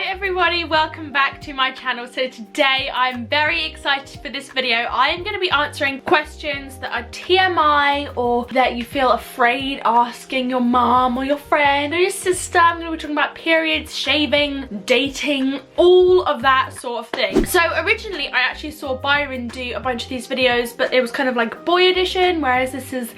everybody, welcome back to my channel. So today I'm very excited for this video. I am going to be answering questions that are TMI or that you feel afraid asking your mom or your friend or your sister. I'm going to be talking about periods, shaving, dating, all of that sort of thing. So originally I actually saw Byron do a bunch of these videos, but it was kind of like boy edition, whereas this is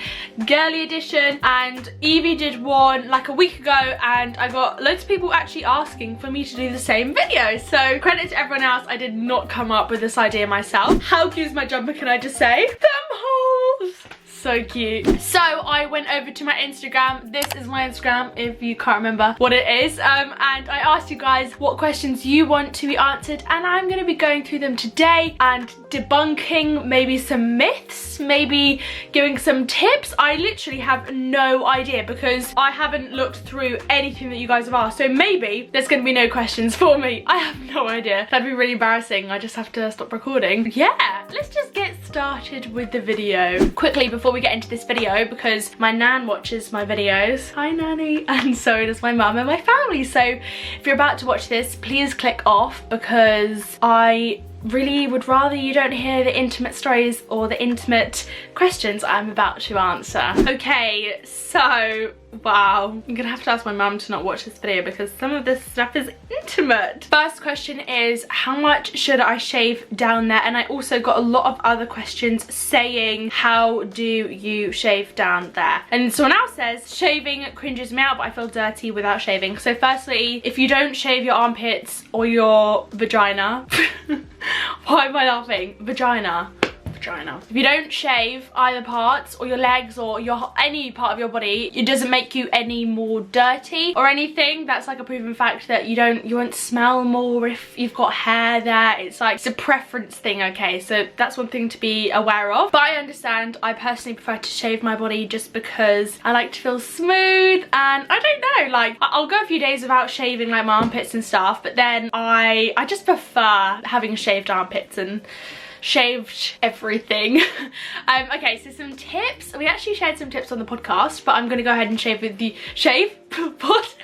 girly edition, and Evie did one like a week ago and I got loads of people actually asking for me to do the same video. So credit to everyone else, I did not come up with this idea myself. How cute is my jumper, can I just say? Them holes! So cute. So I went over to my Instagram. This is my Instagram if you can't remember what it is, and I asked you guys what questions you want to be answered, and I'm going to be going through them today and debunking maybe some myths, maybe giving some tips. I literally have no idea because I haven't looked through anything that you guys have asked, so maybe there's going to be no questions for me. I have no idea. That'd be really embarrassing. I just have to stop recording. Yeah, let's just get started with the video. Quickly before we get into this video, because my nan watches my videos. Hi nanny. And so does my mum and my family. So if you're about to watch this, please click off because I really would rather you don't hear the intimate stories or the intimate questions I'm about to answer. Okay, so wow, I'm gonna have to ask my mum to not watch this video because some of this stuff is intimate. First question is, how much should I shave down there? And I also got a lot of other questions saying, how do you shave down there? And someone else says, shaving cringes me out but I feel dirty without shaving. So firstly, if you don't shave your armpits or your vagina why am I laughing? Vagina. If you don't shave either parts or your legs or any part of your body, it doesn't make you any more dirty or anything. That's like a proven fact that you won't smell more if you've got hair there. It's like, it's a preference thing, okay? So that's one thing to be aware of. But I understand, I personally prefer to shave my body just because I like to feel smooth, and I don't know, like I'll go a few days without shaving like my armpits and stuff, but then I just prefer having shaved armpits and shaved everything. Okay, so some tips. We actually shared some tips on the podcast, but I'm gonna go ahead and shave with the what?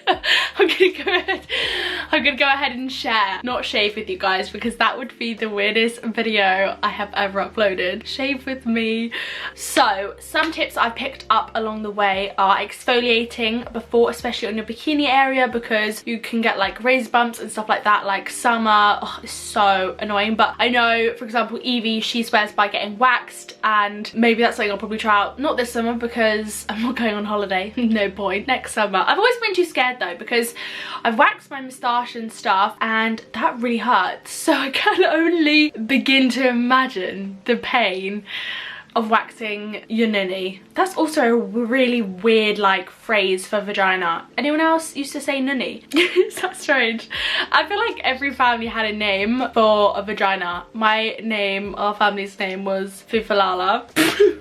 I'm gonna go ahead and share, not shave with you guys, because that would be the weirdest video I have ever uploaded. Shave with me. So some tips I picked up along the way are exfoliating before, especially on your bikini area, because you can get like razor bumps and stuff like that. Like summer, oh, it's so annoying. But I know, for example, Evie, she swears by getting waxed, and maybe that's something I'll probably try out. Not this summer because I'm not going on holiday. No point. Next summer. I've always been too scared though because I've waxed my moustache and stuff and that really hurts. So I can only begin to imagine the pain of waxing your nunny. That's also a really weird like phrase for vagina. Anyone else used to say nunny? Is that strange? I feel like every family had a name for a vagina. My name, our family's name was Fifalala.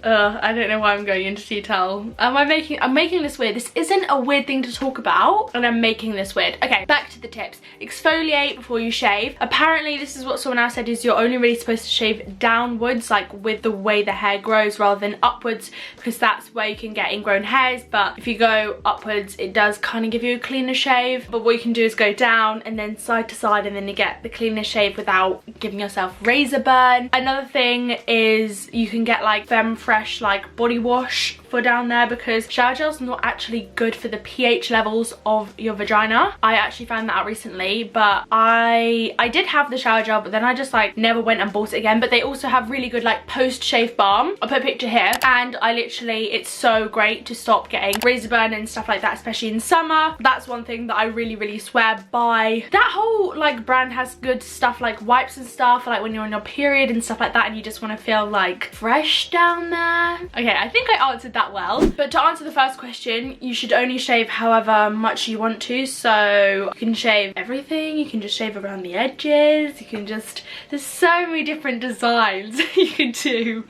I don't know why I'm going into detail. I'm making this weird. This isn't a weird thing to talk about and I'm making this weird. Okay, back to the tips. Exfoliate before you shave. Apparently this is what someone else said, is you're only really supposed to shave downwards, like with the way the hair grows, rather than upwards, because that's where you can get ingrown hairs. But if you go upwards, it does kind of give you a cleaner shave. But what you can do is go down and then side to side, and then you get the cleaner shave without giving yourself razor burn. Another thing is you can get like Femme Fresh like body wash for down there, because shower gel's not actually good for the pH levels of your vagina. I actually found that out recently, but I did have the shower gel, but then I just like never went and bought it again. But they also have really good like post shave balm. I'll put a picture here, and it's so great to stop getting razor burn and stuff like that, especially in summer. That's one thing that I really swear by. That whole like brand has good stuff like wipes and stuff, like when you're on your period and stuff like that and you just want to feel like fresh down there. Okay, I think I answered that well. But to answer the first question, you should only shave however much you want to. So you can shave everything, you can just shave around the edges, you can just, there's so many different designs you can do.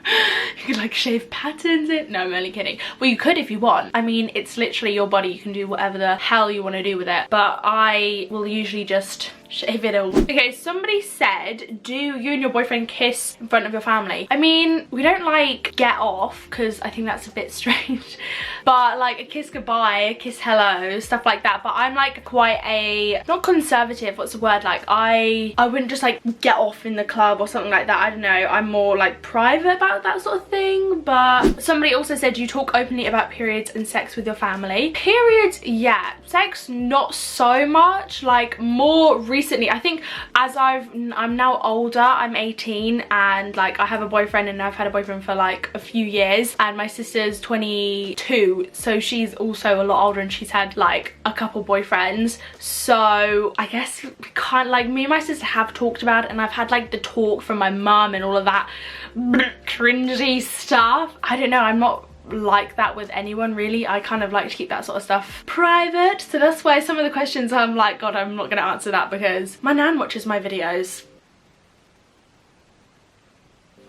You could like shave patterns in. No, I'm only kidding. Well, you could if you want. I mean, it's literally your body. You can do whatever the hell you want to do with it. But I will usually just shave it all. Okay, somebody said, do you and your boyfriend kiss in front of your family? I mean, we don't like get off because I think that's a bit strange, but like a kiss goodbye, a kiss hello, stuff like that. But I'm like quite a, not conservative, what's the word, like I wouldn't just like get off in the club or something like that. I don't know, I'm more like private about that sort of thing. But somebody also said, you talk openly about periods and sex with your family? Periods, yeah. Sex, not so much. Like more recently, I think as I'm now older, I'm 18, and like I have a boyfriend, and I've had a boyfriend for like a few years, and my sister's 22, so she's also a lot older and she's had like a couple boyfriends. So I guess we can't, like, me and my sister have talked about it, and I've had like the talk from my mum and all of that cringy stuff. I don't know, I'm not like that with anyone really. I kind of like to keep that sort of stuff private, so that's why some of the questions I'm like, God, I'm not gonna answer that because my nan watches my videos.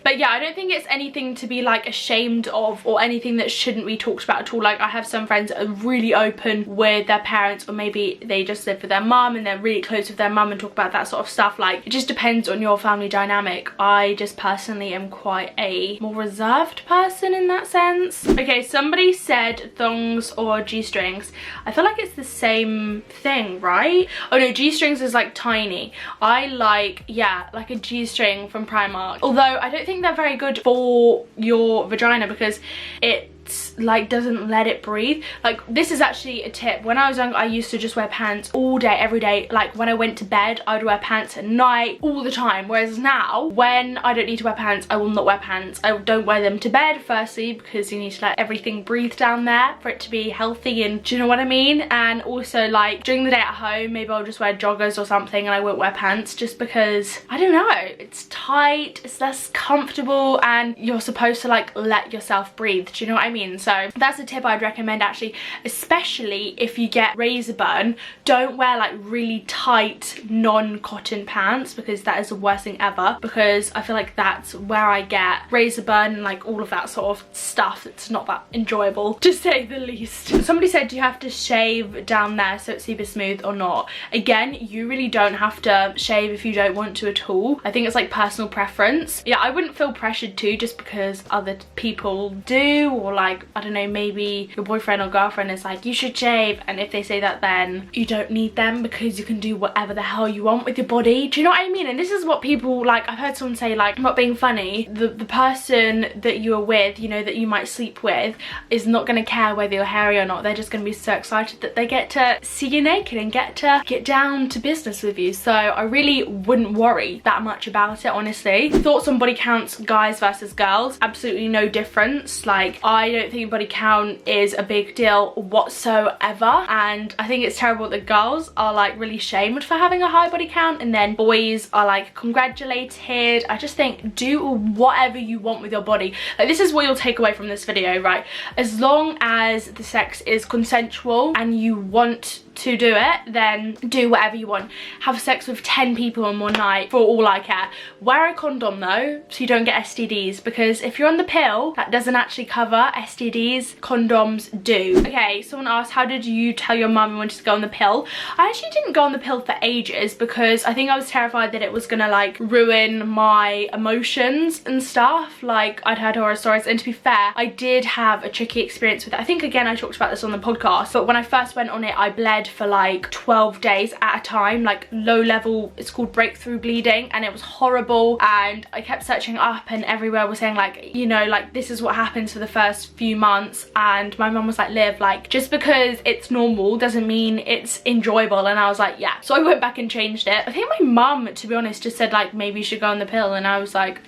But yeah, I don't think it's anything to be like ashamed of or anything that shouldn't be talked about at all. Like I have some friends that are really open with their parents, or maybe they just live with their mum and they're really close with their mum and talk about that sort of stuff. Like it just depends on your family dynamic. I just personally am quite a more reserved person in that sense. Okay, somebody said thongs or G-strings. I feel like it's the same thing, right? Oh no, G-strings is like tiny. I like, yeah, like a G-string from Primark. Although I don't think they're very good for your vagina because it like doesn't let it breathe. Like this is actually a tip. When I was young, I used to just wear pants all day, every day. Like when I went to bed, I'd wear pants at night all the time. Whereas now, when I don't need to wear pants, I will not wear pants. I don't wear them to bed, firstly, because you need to let everything breathe down there for it to be healthy, and do you know what I mean? And also like during the day at home, maybe I'll just wear joggers or something and I won't wear pants, just because, I don't know, it's tight, it's less comfortable, and you're supposed to like let yourself breathe, do you know what I mean? So that's a tip I'd recommend actually, especially if you get razor burn. Don't wear like really tight non-cotton pants, because that is the worst thing ever, because I feel like that's where I get razor burn and like all of that sort of stuff that's not that enjoyable, to say the least. Somebody said, do you have to shave down there so it's super smooth or not? Again, you really don't have to shave if you don't want to at all. I think it's like personal preference. Yeah, I wouldn't feel pressured to just because other people do, or like, I don't know, maybe your boyfriend or girlfriend is like, you should shave, and if they say that, then you don't need them because you can do whatever the hell you want with your body. Do you know what I mean? And this is what people, like, I've heard someone say, like, I'm not being funny, the person that you're with, you know, that you might sleep with, is not going to care whether you're hairy or not. They're just going to be so excited that they get to see you naked and get to get down to business with you. So I really wouldn't worry that much about it, honestly. Thoughts on body counts, guys versus girls? Absolutely no difference. Like, I don't think body count is a big deal whatsoever, and I think it's terrible that girls are like really shamed for having a high body count and then boys are like congratulated. I just think do whatever you want with your body. Like, this is what you'll take away from this video, right? As long as the sex is consensual and you want to do it, then do whatever you want. Have sex with 10 people in one night for all I care. Wear a condom though, so you don't get STDs, because if you're on the pill, that doesn't actually cover STDs. Condoms do. Okay, someone asked, how did you tell your mum you wanted to go on the pill? I actually didn't go on the pill for ages because I think I was terrified that it was gonna like ruin my emotions and stuff. Like, I'd heard horror stories, and to be fair, I did have a tricky experience with it. I think again I talked about this on the podcast, but when I first went on it, I bled for like 12 days at a time, like low level, it's called breakthrough bleeding, and it was horrible. And I kept searching up and everywhere was saying like, you know, like this is what happens for the first few months, and my mum was like, Liv, like just because it's normal doesn't mean it's enjoyable. And I was like, yeah. So I went back and changed it. I think my mum, to be honest, just said like maybe you should go on the pill, and I was like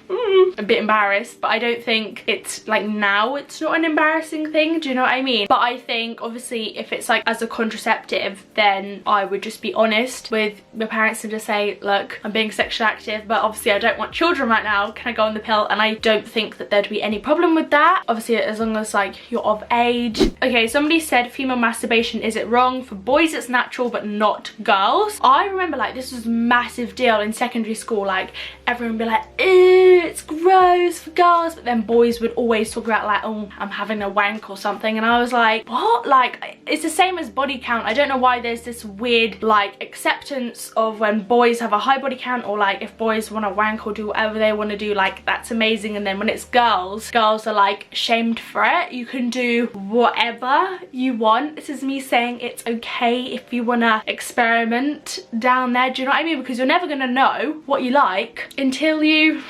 a bit embarrassed, but I don't think it's like, now it's not an embarrassing thing, do you know what I mean? But I think obviously if it's like as a contraceptive, then I would just be honest with your parents and just say, look, I'm being sexually active, but obviously I don't want children right now, can I go on the pill? And I don't think that there'd be any problem with that, obviously as long as like you're of age. Okay, somebody said female masturbation, is it wrong? For boys it's natural but not girls. I remember like this was a massive deal in secondary school, like everyone would be like, ew, it's it's gross for girls, but then boys would always talk about like, oh, I'm having a wank or something, and I was like, what? Like, it's the same as body count. I don't know why there's this weird like acceptance of when boys have a high body count, or like if boys want to wank or do whatever they want to do, like that's amazing, and then when it's girls are like shamed for it. You can do whatever you want. This is me saying it's okay if you want to experiment down there, do you know what I mean? Because you're never gonna know what you like until you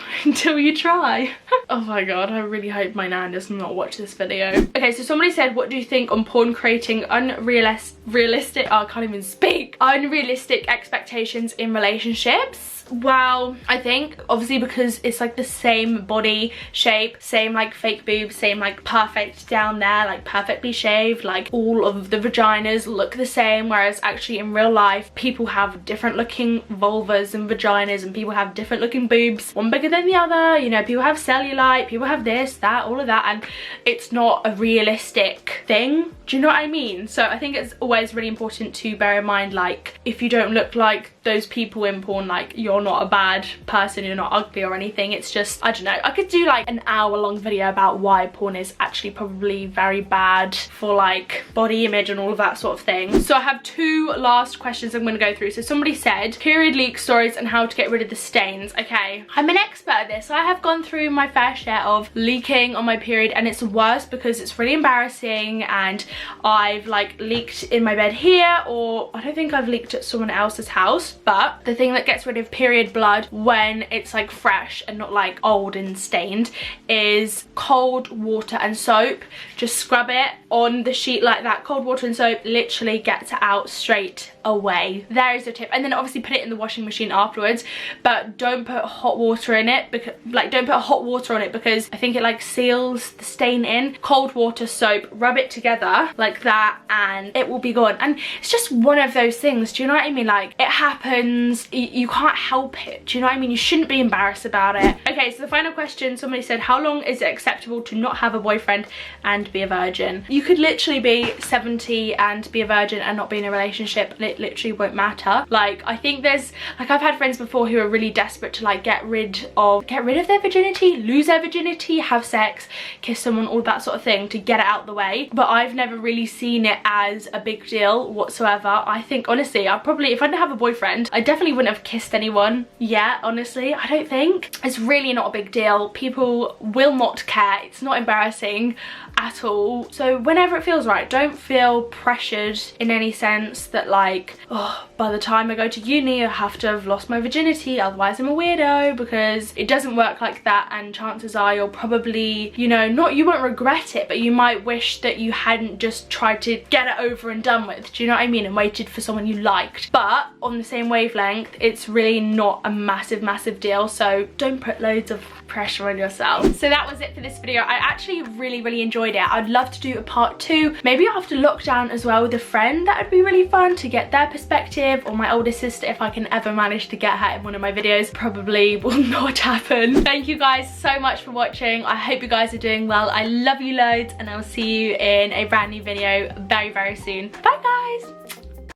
try. Oh my god, I really hope my nan does not watch this video. Okay, so somebody said, what do you think on porn creating unrealistic, oh, I can't even speak, unrealistic expectations in relationships? Well, I think obviously because it's like the same body shape, same like fake boobs, same like perfect down there, like perfectly shaved, like all of the vaginas look the same, whereas actually in real life people have different looking vulvas and vaginas, and people have different looking boobs, one bigger than the other, you know, people have cellulite, people have this, that, all of that, and it's not a realistic thing. Do you know what I mean? So I think it's always really important to bear in mind, like, if you don't look like those people in porn, like, you're not a bad person, you're not ugly or anything. It's just, I don't know, I could do like an hour-long video about why porn is actually probably very bad for like body image and all of that sort of thing. So I have two last questions I'm going to go through. So somebody said, period leak stories and how to get rid of the stains. Okay, I'm an expert at this. I have gone through my fair share of leaking on my period, and it's worse because it's really embarrassing, and I've like leaked in my bed here, or I don't think I've leaked at someone else's house. But the thing that gets rid of period blood when it's like fresh and not like old and stained is cold water and soap. Just scrub it on the sheet like that. Cold water and soap literally gets it out straight away. There is a tip. And then obviously put it in the washing machine afterwards, but don't put hot water in it, because like don't put hot water on it, because I think it like seals the stain in. Cold water, soap, rub it together like that and it will be gone. And it's just one of those things, do you know what I mean? Like, it happens, you can't help it, do you know what I mean? You shouldn't be embarrassed about it. Okay, so the final question, somebody said, how long is it acceptable to not have a boyfriend and be a virgin? You could literally be 70 and be a virgin and not be in a relationship, and it literally won't matter. Like, I think there's, like, I've had friends before who are really desperate to like get rid of their virginity, lose their virginity, have sex, kiss someone, all that sort of thing to get it out the way. But I've never really seen it as a big deal whatsoever. I think honestly, I probably, if I didn't have a boyfriend, I definitely wouldn't have kissed anyone yet, honestly. I don't think. It's really not a big deal. People will not care. It's not embarrassing at all. So whenever it feels right, don't feel pressured in any sense that like, oh, by the time I go to uni I have to have lost my virginity, otherwise I'm a weirdo, because it doesn't work like that. And chances are you'll probably, you know, you won't regret it, but you might wish that you hadn't just tried to get it over and done with, do you know what I mean, and waited for someone you liked. But on the same wavelength, it's really not a massive deal, so don't put loads of pressure on yourself. So that was it for this video. I actually really enjoyed it. I'd love to do a part 2, maybe after lockdown as well, with a friend. That would be really fun to get their perspective, or my older sister if I can ever manage to get her in one of my videos. Probably will not happen. Thank you guys so much for watching. I hope you guys are doing well. I love you loads, and I'll see you in a brand new video very soon. Bye guys.